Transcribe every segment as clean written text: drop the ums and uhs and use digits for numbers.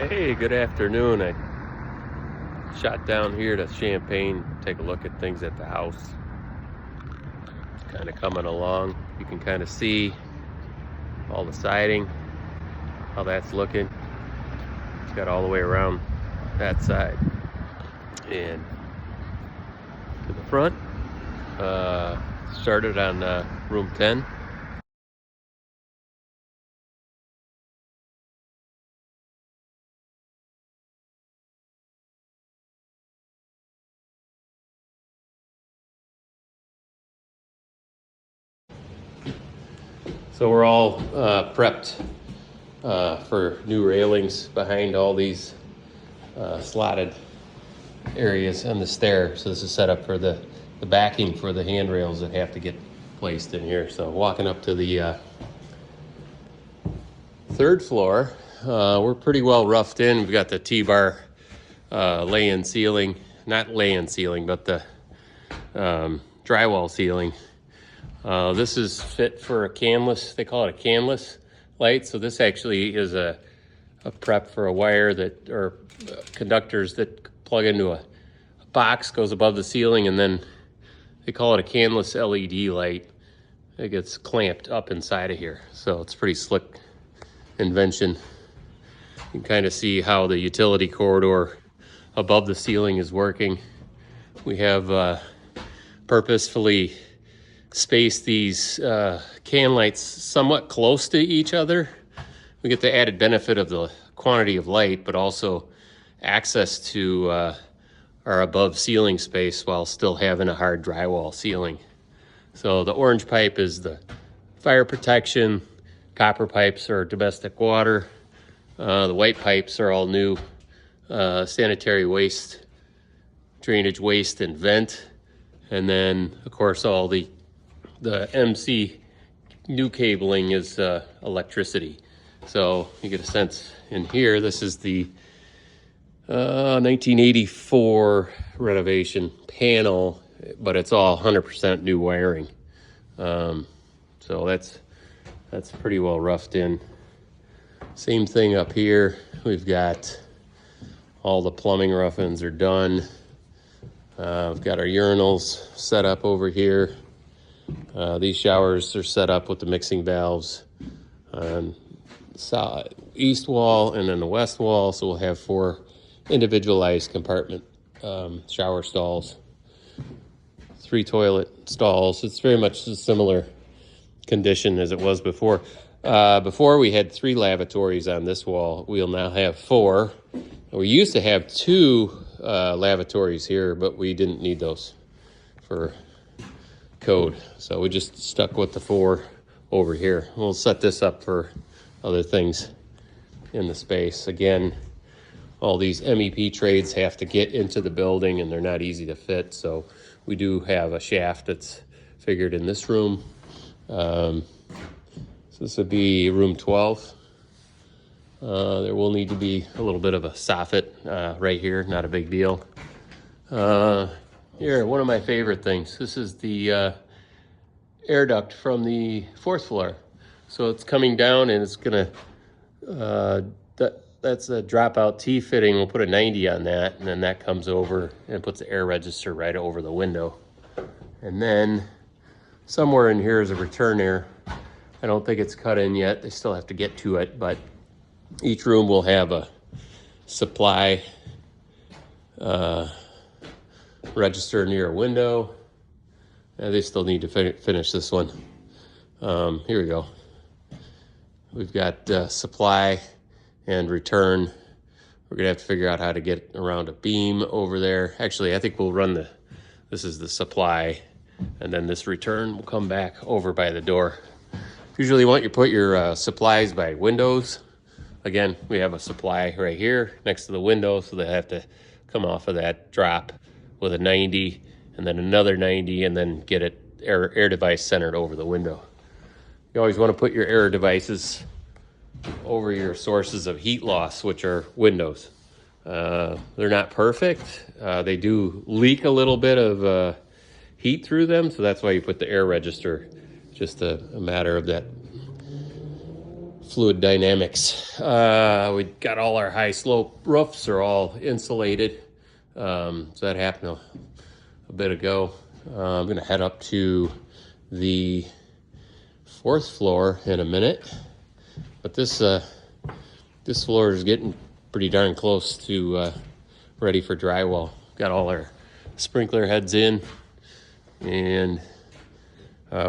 Hey, good afternoon. I shot down here to Champaign, take a look at things at the house. It's kind of coming along. You can kind of see all the siding, how that's looking. It's got all the way around that side. And to the front, started on room 10. So we're all prepped for new railings behind all these slotted areas on the stair. So this is set up for the backing for the handrails that have to get placed in here. So walking up to the third floor, we're pretty well roughed in. We've got the T-bar lay-in ceiling, not lay-in ceiling, but the drywall ceiling. This is fit for a canvas. They call it a canvas light. So this actually is a prep for a wire that, or conductors that plug into a box, goes above the ceiling, and then they call it a canvas LED light. It gets clamped up inside of here. So it's pretty slick invention. You can kind of see how the utility corridor above the ceiling is working. We have purposefully spaced these can lights somewhat close to each other. We get the added benefit of the quantity of light, but also access to our above ceiling space while still having a hard drywall ceiling. So the orange pipe is the fire protection, copper pipes are domestic water, the white pipes are all new sanitary waste, drainage waste and vent, and then of course all the MC new cabling is electricity. So you get a sense in here, this is the 1984 Renovation panel, but it's all 100% new wiring. So that's pretty well roughed in. Same thing up here. We've got all the plumbing rough-ins are done. We've got our urinals set up over here. These showers are set up with the mixing valves on the east wall and then the west wall. So we'll have 4 individualized compartment shower stalls, 3 toilet stalls. It's very much a similar condition as it was before. Before we had 3 lavatories on this wall. We'll now have 4. We used to have 2 lavatories here, but we didn't need those for code. So we just stuck with the 4 over here. We'll set this up for other things in the space. Again, all these MEP trades have to get into the building and they're not easy to fit. So we do have a shaft that's figured in this room. So this would be room 12. There will need to be a little bit of a soffit right here, not a big deal. Here, one of my favorite things. This is the air duct from the 4th floor. So it's coming down and it's gonna, that's a dropout T-fitting. We'll put a 90 on that, and then that comes over and puts the air register right over the window. And then somewhere in here is a return air. I don't think it's cut in yet. They still have to get to it, but each room will have a supply register near a window. They still need to finish this one. Here we go. We've got supply and return. We're gonna have to figure out how to get around a beam over there. Actually, I think we'll run this is the supply, and then this return will come back over by the door. Usually you want you put your supplies by windows. Again, we have a supply right here next to the window, so they have to come off of that drop with a 90 and then another 90 and then get it air device centered over the window. You always want to put your air devices over your sources of heat loss, which are windows. They're not perfect. They do leak a little bit of heat through them, so that's why you put the air register. Just a matter of that fluid dynamics. We got all our high slope roofs are all insulated. So that happened a bit ago. I'm gonna head up to the 4th floor in a minute, but this floor is getting pretty darn close to ready for drywall. Got all our sprinkler heads in, and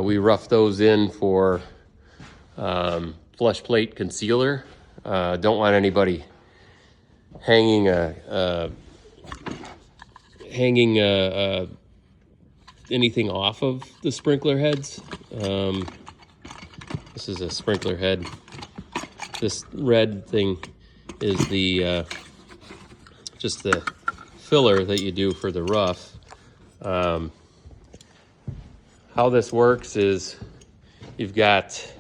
we roughed those in for flush plate concealer. Don't want anybody hanging anything off of the sprinkler heads. This is a sprinkler head. This red thing is the just the filler that you do for the rough. How this works is you've got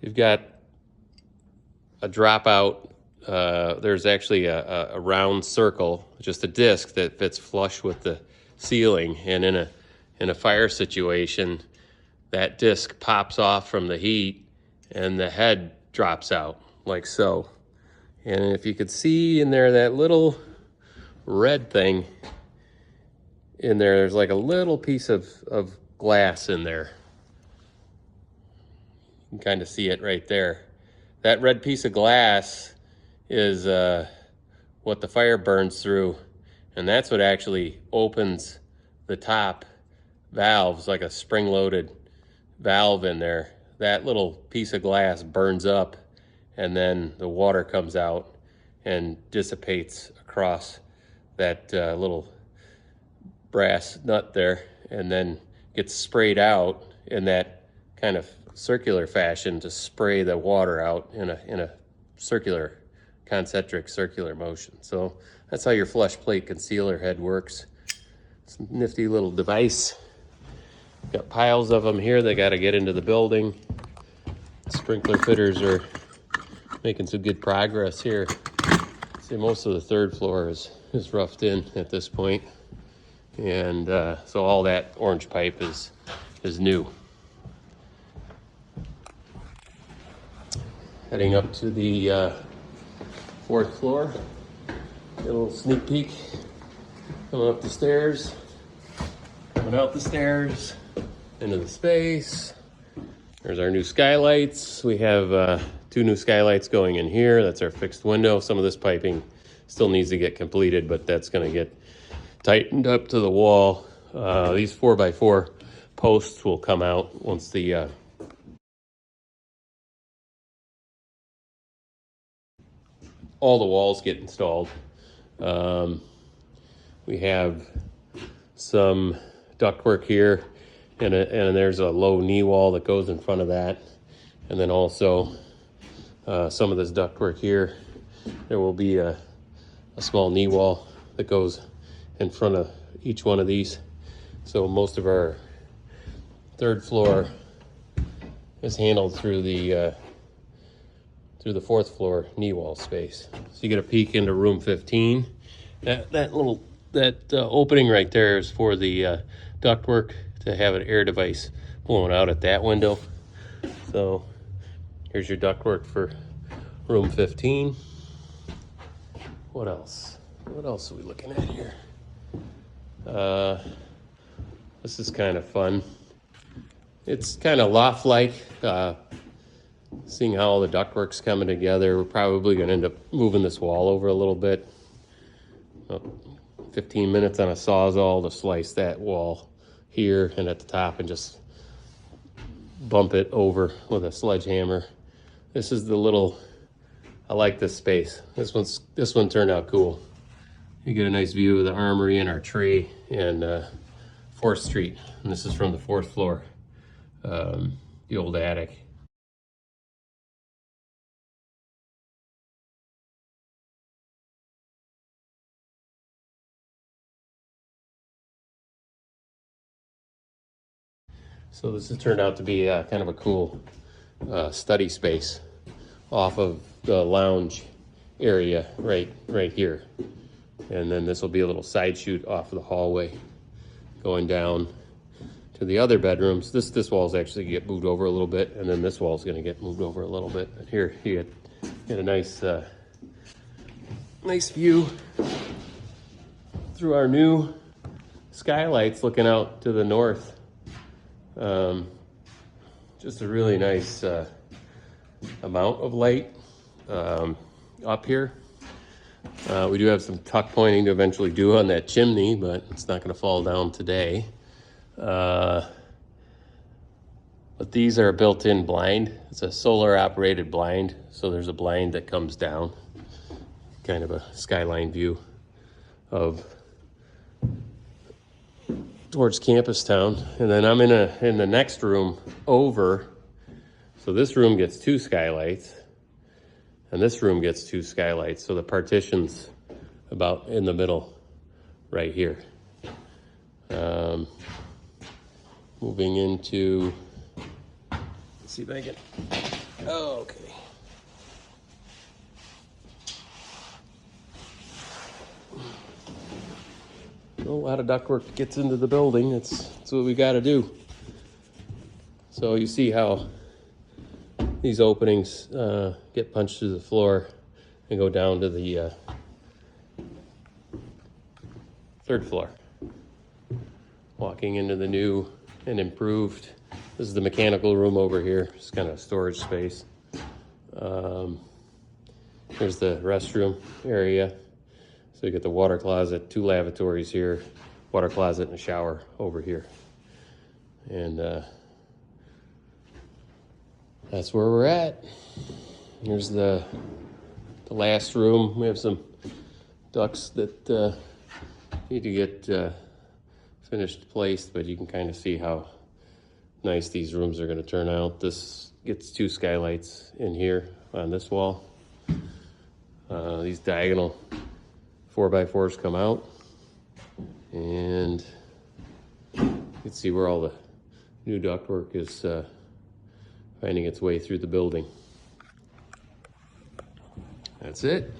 a dropout. There's actually a round circle, just a disc that fits flush with the ceiling, and in a fire situation, that disc pops off from the heat and the head drops out like so. And if you could see in there, that little red thing in there, there's like a little piece of glass in there. You can kind of see it right there. That red piece of glass is what the fire burns through, and that's what actually opens the top valves, like a spring-loaded valve in there. That little piece of glass burns up, and then the water comes out and dissipates across that little brass nut there, and then gets sprayed out in that kind of circular fashion to spray the water out in a circular, concentric circular motion. So that's how your flush plate concealer head works. It's a nifty little device. Got piles of them here. They got to get into the building. Sprinkler fitters are making some good progress here. See, most of the 3rd floor is roughed in at this point, and so all that orange pipe is new. Heading up to the 4th floor. Get a little sneak peek. Coming up the stairs, coming out the stairs, into the space. There's our new skylights. We have 2 new skylights going in here. That's our fixed window. Some of this piping still needs to get completed, but that's going to get tightened up to the wall. These 4x4 posts will come out once the all the walls get installed. We have some ductwork here, and there's a low knee wall that goes in front of that, and then also some of this ductwork here. There will be a small knee wall that goes in front of each one of these. So most of our 3rd floor is handled through the 4th floor knee wall space. So you get a peek into room 15. That opening right there is for the ductwork to have an air device blowing out at that window. So here's your ductwork for room 15. What else? What else are we looking at here? This is kind of fun. It's kind of loft-like. Seeing how all the ductwork's coming together, we're probably going to end up moving this wall over a little bit. 15 minutes on a Sawzall to slice that wall here and at the top and just bump it over with a sledgehammer. This is the little, I like this space. This one turned out cool. You get a nice view of the Armory and our tree and 4th Street. And this is from the 4th floor, the old attic. So this has turned out to be kind of a cool study space off of the lounge area right here. And then this will be a little side chute off of the hallway going down to the other bedrooms. This wall is actually gonna get moved over a little bit, and then this wall is gonna get moved over a little bit. And here you get a nice nice view through our new skylights looking out to the north. Just a really nice amount of light up here. We do have some tuck pointing to eventually do on that chimney, but it's not going to fall down today. But these are a built-in blind. It's a solar operated blind, so there's a blind that comes down, kind of a skyline view of towards Campus Town. And then I'm in the next room over. So this room gets 2 skylights, and this room gets 2 skylights. So the partition's about in the middle right here. Moving into, let's see if I can, oh, okay. A lot of ductwork gets into the building. That's what we got to do. So you see how these openings get punched through the floor and go down to the 3rd floor. Walking into the new and improved, this is the mechanical room over here. It's kind of storage space. Here's the restroom area. So you get the water closet, 2 lavatories here, water closet and a shower over here. And that's where we're at. Here's the last room. We have some ducts that need to get finished placed, but you can kind of see how nice these rooms are going to turn out. This gets 2 skylights in here on this wall. These diagonal 4x4s come out, and you can see where all the new ductwork is finding its way through the building. That's it.